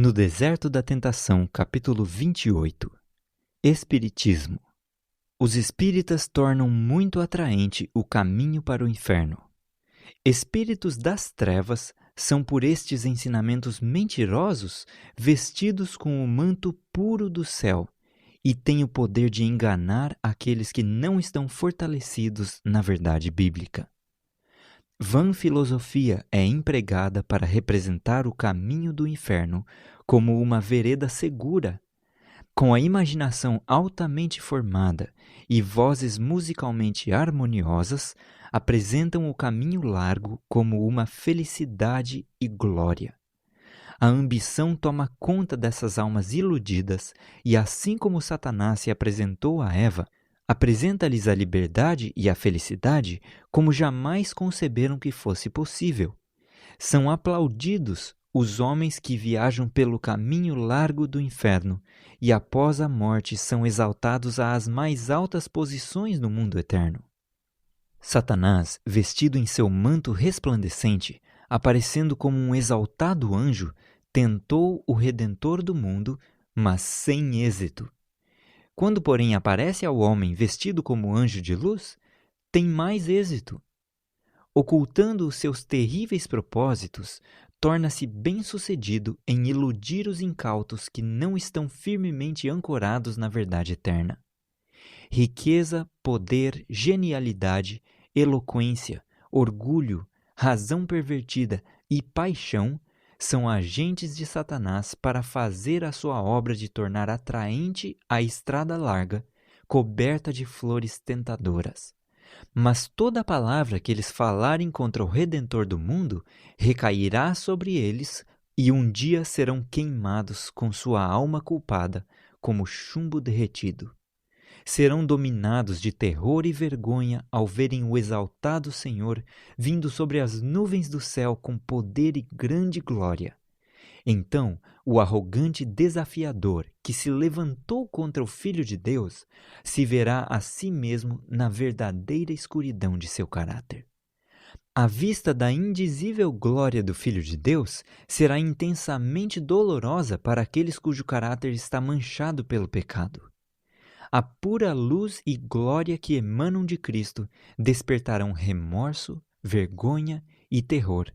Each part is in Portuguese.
No Deserto da Tentação, capítulo 28. Espiritismo. Os espíritas tornam muito atraente o caminho para o inferno. Espíritos das trevas são por estes ensinamentos mentirosos vestidos com o manto puro do céu e têm o poder de enganar aqueles que não estão fortalecidos na verdade bíblica. Vã filosofia é empregada para representar o caminho do inferno como uma vereda segura. Com a imaginação altamente formada e vozes musicalmente harmoniosas, apresentam o caminho largo como uma felicidade e glória. A ambição toma conta dessas almas iludidas e, assim como Satanás se apresentou a Eva, apresenta-lhes a liberdade e a felicidade como jamais conceberam que fosse possível. São aplaudidos os homens que viajam pelo caminho largo do inferno e após a morte são exaltados às mais altas posições no mundo eterno. Satanás, vestido em seu manto resplandecente, aparecendo como um exaltado anjo, tentou o Redentor do mundo, mas sem êxito. Quando, porém, aparece ao homem vestido como anjo de luz, tem mais êxito. Ocultando os seus terríveis propósitos, torna-se bem-sucedido em iludir os incautos que não estão firmemente ancorados na verdade eterna. Riqueza, poder, genialidade, eloquência, orgulho, razão pervertida e paixão são agentes de Satanás para fazer a sua obra de tornar atraente a estrada larga, coberta de flores tentadoras. Mas toda palavra que eles falarem contra o Redentor do mundo recairá sobre eles e um dia serão queimados com sua alma culpada como chumbo derretido. Serão dominados de terror e vergonha ao verem o exaltado Senhor vindo sobre as nuvens do céu com poder e grande glória. Então, o arrogante desafiador que se levantou contra o Filho de Deus se verá a si mesmo na verdadeira escuridão de seu caráter. A vista da indizível glória do Filho de Deus será intensamente dolorosa para aqueles cujo caráter está manchado pelo pecado. A pura luz e glória que emanam de Cristo despertarão remorso, vergonha e terror.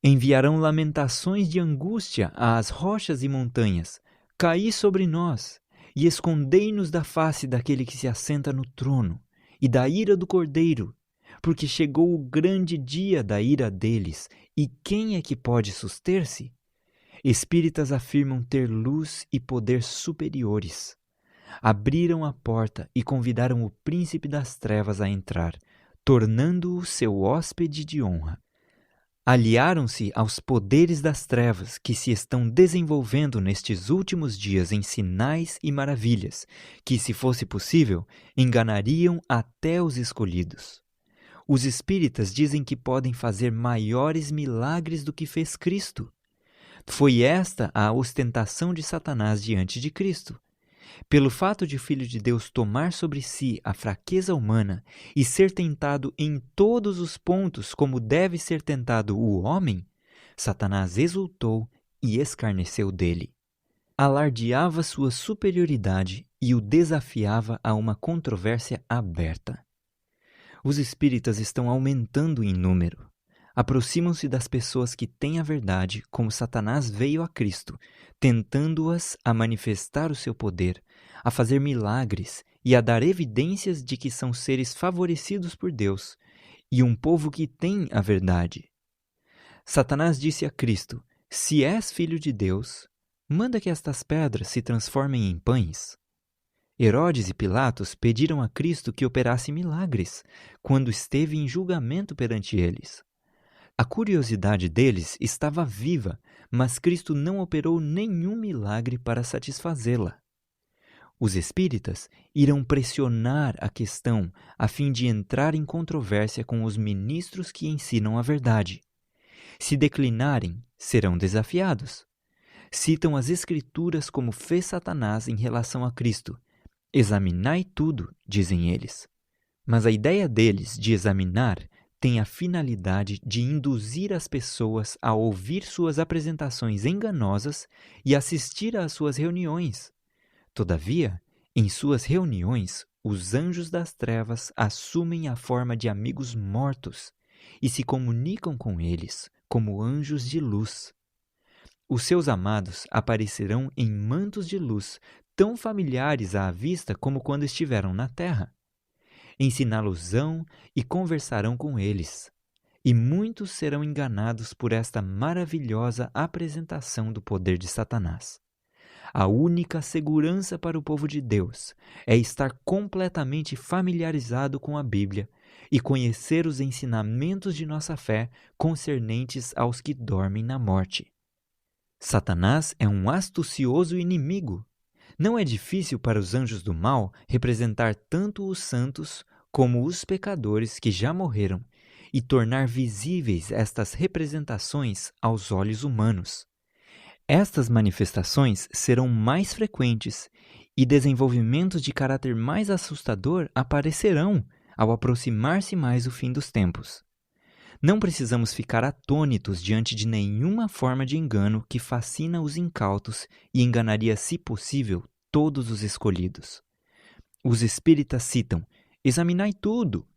Enviarão lamentações de angústia às rochas e montanhas. Caí sobre nós e escondei-nos da face daquele que se assenta no trono e da ira do Cordeiro, porque chegou o grande dia da ira deles, e quem é que pode suster-se? Espíritas afirmam ter luz e poder superiores. Abriram a porta e convidaram o príncipe das trevas a entrar, tornando-o seu hóspede de honra. Aliaram-se aos poderes das trevas que se estão desenvolvendo nestes últimos dias em sinais e maravilhas, que, se fosse possível, enganariam até os escolhidos. Os espíritas dizem que podem fazer maiores milagres do que fez Cristo. Foi esta a ostentação de Satanás diante de Cristo. Pelo fato de o Filho de Deus tomar sobre si a fraqueza humana e ser tentado em todos os pontos como deve ser tentado o homem, Satanás exultou e escarneceu dele. Alardeava sua superioridade e o desafiava a uma controvérsia aberta. Os espíritas estão aumentando em número. Aproximam-se das pessoas que têm a verdade, como Satanás veio a Cristo, tentando-as a manifestar o seu poder, a fazer milagres e a dar evidências de que são seres favorecidos por Deus e um povo que tem a verdade. Satanás disse a Cristo: se és filho de Deus, manda que estas pedras se transformem em pães. Herodes e Pilatos pediram a Cristo que operasse milagres, quando esteve em julgamento perante eles. A curiosidade deles estava viva, mas Cristo não operou nenhum milagre para satisfazê-la. Os espíritas irão pressionar a questão a fim de entrar em controvérsia com os ministros que ensinam a verdade. Se declinarem, serão desafiados. Citam as Escrituras como fez Satanás em relação a Cristo. Examinai tudo, dizem eles. Mas a ideia deles de examinar tem a finalidade de induzir as pessoas a ouvir suas apresentações enganosas e assistir às suas reuniões. Todavia, em suas reuniões, os anjos das trevas assumem a forma de amigos mortos e se comunicam com eles como anjos de luz. Os seus amados aparecerão em mantos de luz tão familiares à vista como quando estiveram na terra. Ensiná-los-ão e conversarão com eles, e muitos serão enganados por esta maravilhosa apresentação do poder de Satanás. A única segurança para o povo de Deus é estar completamente familiarizado com a Bíblia e conhecer os ensinamentos de nossa fé concernentes aos que dormem na morte. Satanás é um astucioso inimigo. Não é difícil para os anjos do mal representar tanto os santos como os pecadores que já morreram e tornar visíveis estas representações aos olhos humanos. Estas manifestações serão mais frequentes e desenvolvimentos de caráter mais assustador aparecerão ao aproximar-se mais o fim dos tempos. Não precisamos ficar atônitos diante de nenhuma forma de engano que fascina os incautos e enganaria, se possível, todos os escolhidos. Os espíritas citam: examinai tudo.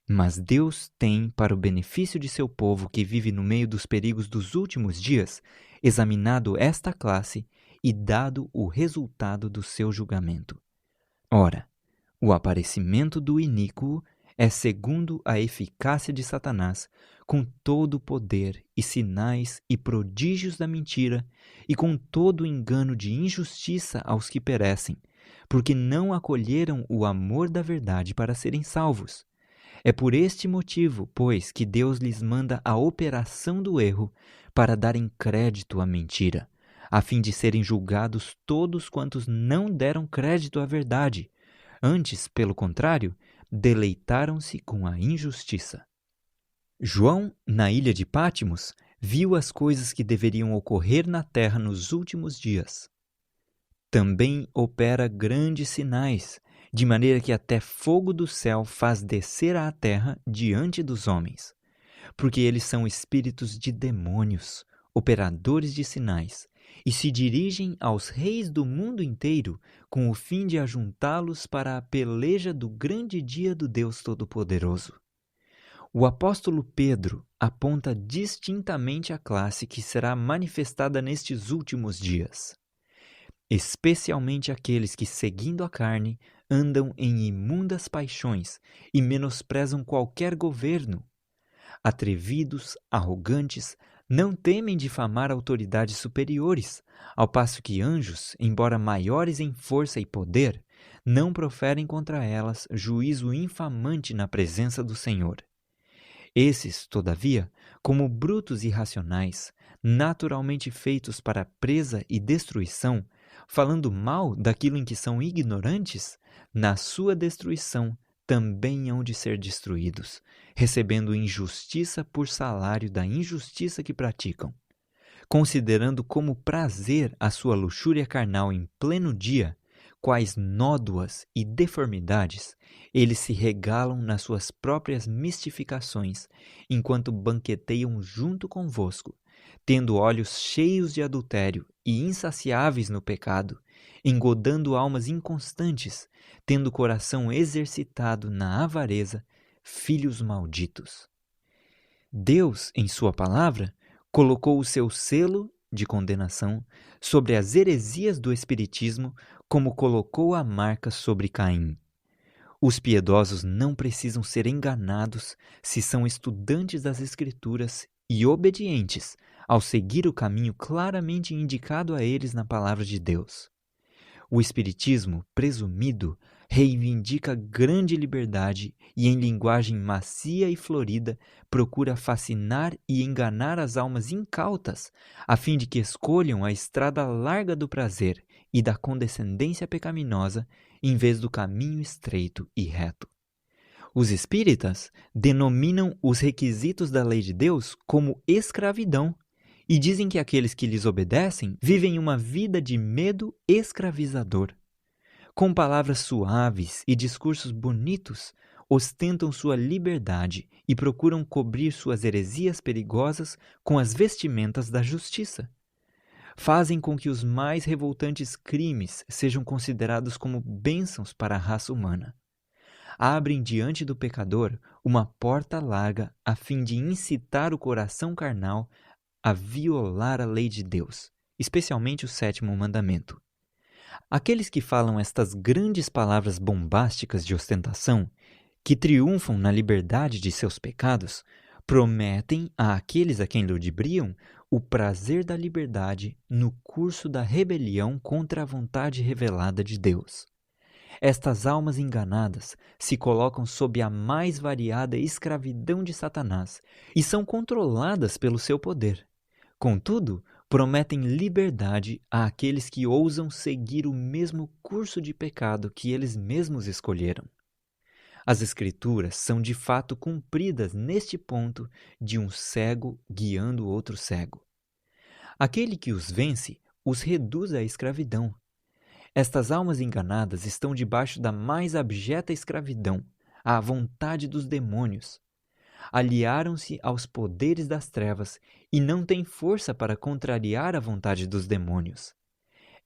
Mas Deus tem, para o benefício de seu povo que vive no meio dos perigos dos últimos dias, examinado esta classe e dado o resultado do seu julgamento. Ora, o aparecimento do iníquo é segundo a eficácia de Satanás, com todo o poder e sinais e prodígios da mentira, e com todo o engano de injustiça aos que perecem, porque não acolheram o amor da verdade para serem salvos. É por este motivo, pois, que Deus lhes manda a operação do erro para darem crédito à mentira, a fim de serem julgados todos quantos não deram crédito à verdade. Antes, pelo contrário, deleitaram-se com a injustiça. João, na ilha de Pátimos, viu as coisas que deveriam ocorrer na terra nos últimos dias. Também opera grandes sinais, de maneira que até fogo do céu faz descer à terra diante dos homens, porque eles são espíritos de demônios, operadores de sinais, e se dirigem aos reis do mundo inteiro com o fim de ajuntá-los para a peleja do grande dia do Deus Todo-Poderoso. O apóstolo Pedro aponta distintamente a classe que será manifestada nestes últimos dias, especialmente aqueles que, seguindo a carne, andam em imundas paixões e menosprezam qualquer governo. Atrevidos, arrogantes, não temem difamar autoridades superiores, ao passo que anjos, embora maiores em força e poder, não proferem contra elas juízo infamante na presença do Senhor. Esses, todavia, como brutos irracionais, naturalmente feitos para presa e destruição, falando mal daquilo em que são ignorantes, na sua destruição também hão de ser destruídos, recebendo injustiça por salário da injustiça que praticam. Considerando como prazer a sua luxúria carnal em pleno dia, quais nódoas e deformidades, eles se regalam nas suas próprias mistificações, enquanto banqueteiam junto convosco, tendo olhos cheios de adultério e insaciáveis no pecado, engodando almas inconstantes, tendo coração exercitado na avareza, filhos malditos. Deus, em sua palavra, colocou o seu selo de condenação sobre as heresias do espiritismo, como colocou a marca sobre Caim. Os piedosos não precisam ser enganados se são estudantes das Escrituras e obedientes ao seguir o caminho claramente indicado a eles na palavra de Deus. O espiritismo presumido reivindica grande liberdade e, em linguagem macia e florida, procura fascinar e enganar as almas incautas, a fim de que escolham a estrada larga do prazer e da condescendência pecaminosa, em vez do caminho estreito e reto. Os espíritas denominam os requisitos da lei de Deus como escravidão e dizem que aqueles que lhes obedecem vivem uma vida de medo escravizador. Com palavras suaves e discursos bonitos, ostentam sua liberdade e procuram cobrir suas heresias perigosas com as vestimentas da justiça. Fazem com que os mais revoltantes crimes sejam considerados como bênçãos para a raça humana. Abrem diante do pecador uma porta larga a fim de incitar o coração carnal a violar a lei de Deus, especialmente o 7º mandamento. Aqueles que falam estas grandes palavras bombásticas de ostentação, que triunfam na liberdade de seus pecados, prometem àqueles a quem ludibriam o prazer da liberdade no curso da rebelião contra a vontade revelada de Deus. Estas almas enganadas se colocam sob a mais variada escravidão de Satanás e são controladas pelo seu poder. Contudo, prometem liberdade àqueles que ousam seguir o mesmo curso de pecado que eles mesmos escolheram. As Escrituras são de fato cumpridas neste ponto de um cego guiando outro cego. Aquele que os vence os reduz à escravidão. Estas almas enganadas estão debaixo da mais abjeta escravidão, à vontade dos demônios. Aliaram-se aos poderes das trevas e não têm força para contrariar a vontade dos demônios.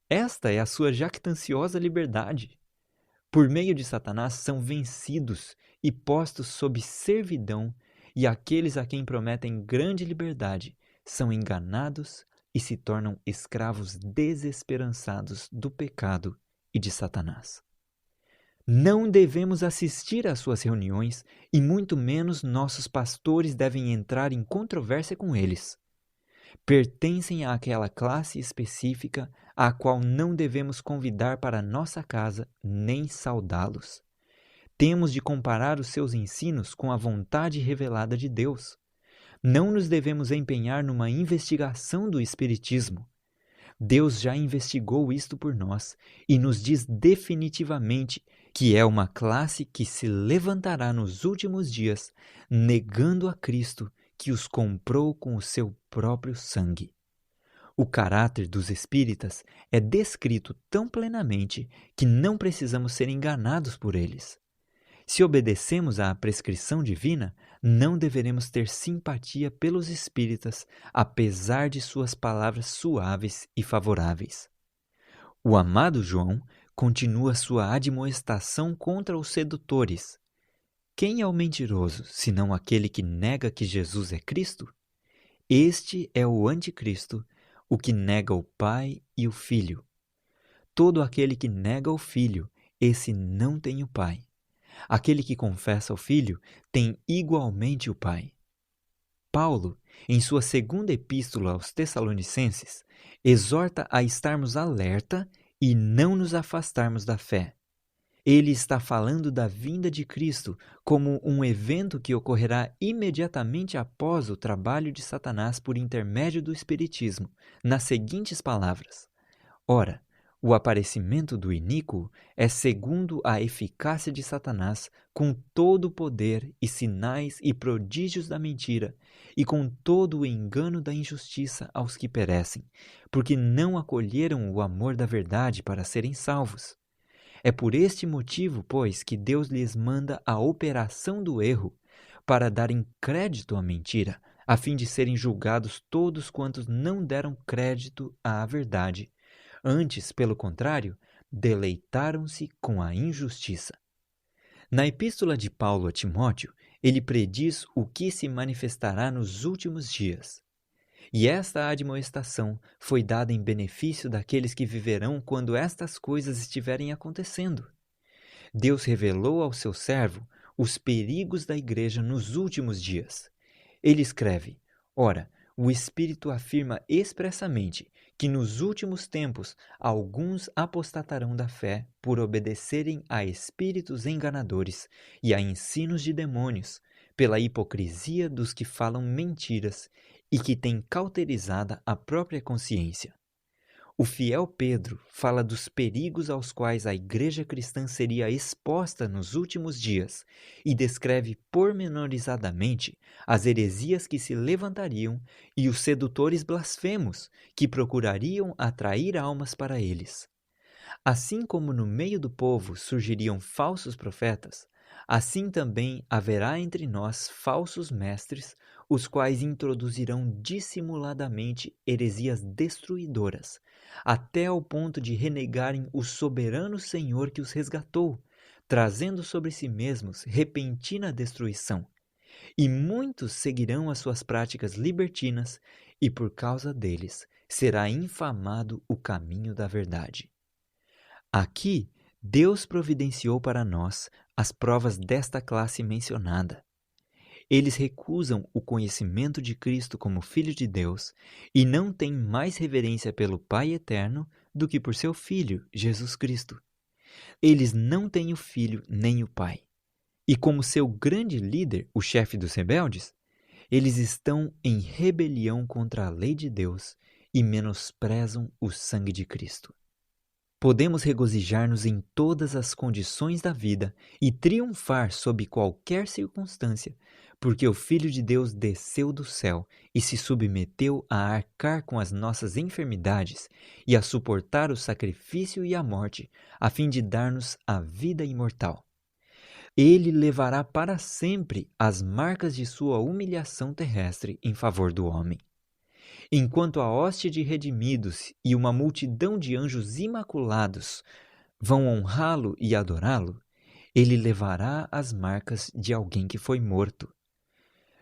Esta é a sua jactanciosa liberdade. Por meio de Satanás são vencidos e postos sob servidão, e aqueles a quem prometem grande liberdade são enganados e se tornam escravos desesperançados do pecado e de Satanás. Não devemos assistir às suas reuniões e muito menos nossos pastores devem entrar em controvérsia com eles. Pertencem àquela classe específica à qual não devemos convidar para nossa casa nem saudá-los. Temos de comparar os seus ensinos com a vontade revelada de Deus. Não nos devemos empenhar numa investigação do Espiritismo. Deus já investigou isto por nós e nos diz definitivamente que é uma classe que se levantará nos últimos dias, negando a Cristo que os comprou com o seu próprio sangue. O caráter dos espíritas é descrito tão plenamente que não precisamos ser enganados por eles. Se obedecemos à prescrição divina, não deveremos ter simpatia pelos espíritas, apesar de suas palavras suaves e favoráveis. O amado João continua sua admoestação contra os sedutores. Quem é o mentiroso, senão aquele que nega que Jesus é Cristo? Este é o anticristo, o que nega o Pai e o Filho. Todo aquele que nega o Filho, esse não tem o Pai. Aquele que confessa o Filho tem igualmente o Pai. Paulo, em sua 2ª epístola aos Tessalonicenses, exorta a estarmos alerta e não nos afastarmos da fé. Ele está falando da vinda de Cristo como um evento que ocorrerá imediatamente após o trabalho de Satanás por intermédio do Espiritismo, nas seguintes palavras: Ora, o aparecimento do iníquo é segundo a eficácia de Satanás, com todo o poder e sinais e prodígios da mentira, e com todo o engano da injustiça aos que perecem, porque não acolheram o amor da verdade para serem salvos. É por este motivo, pois, que Deus lhes manda a operação do erro, para darem crédito à mentira, a fim de serem julgados todos quantos não deram crédito à verdade. Antes, pelo contrário, deleitaram-se com a injustiça. Na epístola de Paulo a Timóteo, ele prediz o que se manifestará nos últimos dias. E esta admoestação foi dada em benefício daqueles que viverão quando estas coisas estiverem acontecendo. Deus revelou ao seu servo os perigos da igreja nos últimos dias. Ele escreve: Ora, o Espírito afirma expressamente que nos últimos tempos alguns apostatarão da fé por obedecerem a espíritos enganadores e a ensinos de demônios, pela hipocrisia dos que falam mentiras e que têm cauterizada a própria consciência. O fiel Pedro fala dos perigos aos quais a igreja cristã seria exposta nos últimos dias e descreve pormenorizadamente as heresias que se levantariam e os sedutores blasfemos que procurariam atrair almas para eles. Assim como no meio do povo surgiriam falsos profetas, Assim também haverá entre nós falsos mestres, os quais introduzirão dissimuladamente heresias destruidoras, até ao ponto de renegarem o soberano Senhor que os resgatou, trazendo sobre si mesmos repentina destruição. E muitos seguirão as suas práticas libertinas, e por causa deles será infamado o caminho da verdade. Aqui, Deus providenciou para nós as provas desta classe mencionada. Eles recusam o conhecimento de Cristo como Filho de Deus e não têm mais reverência pelo Pai eterno do que por seu Filho, Jesus Cristo. Eles não têm o Filho nem o Pai. E como seu grande líder, o chefe dos rebeldes, eles estão em rebelião contra a lei de Deus e menosprezam o sangue de Cristo. Podemos regozijar-nos em todas as condições da vida e triunfar sob qualquer circunstância, porque o Filho de Deus desceu do céu e se submeteu a arcar com as nossas enfermidades e a suportar o sacrifício e a morte, a fim de dar-nos a vida imortal. Ele levará para sempre as marcas de sua humilhação terrestre em favor do homem. Enquanto a hoste de redimidos e uma multidão de anjos imaculados vão honrá-lo e adorá-lo, ele levará as marcas de alguém que foi morto.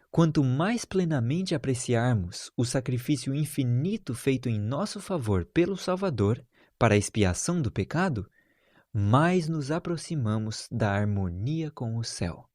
Quanto mais plenamente apreciarmos o sacrifício infinito feito em nosso favor pelo Salvador para a expiação do pecado, mais nos aproximamos da harmonia com o céu.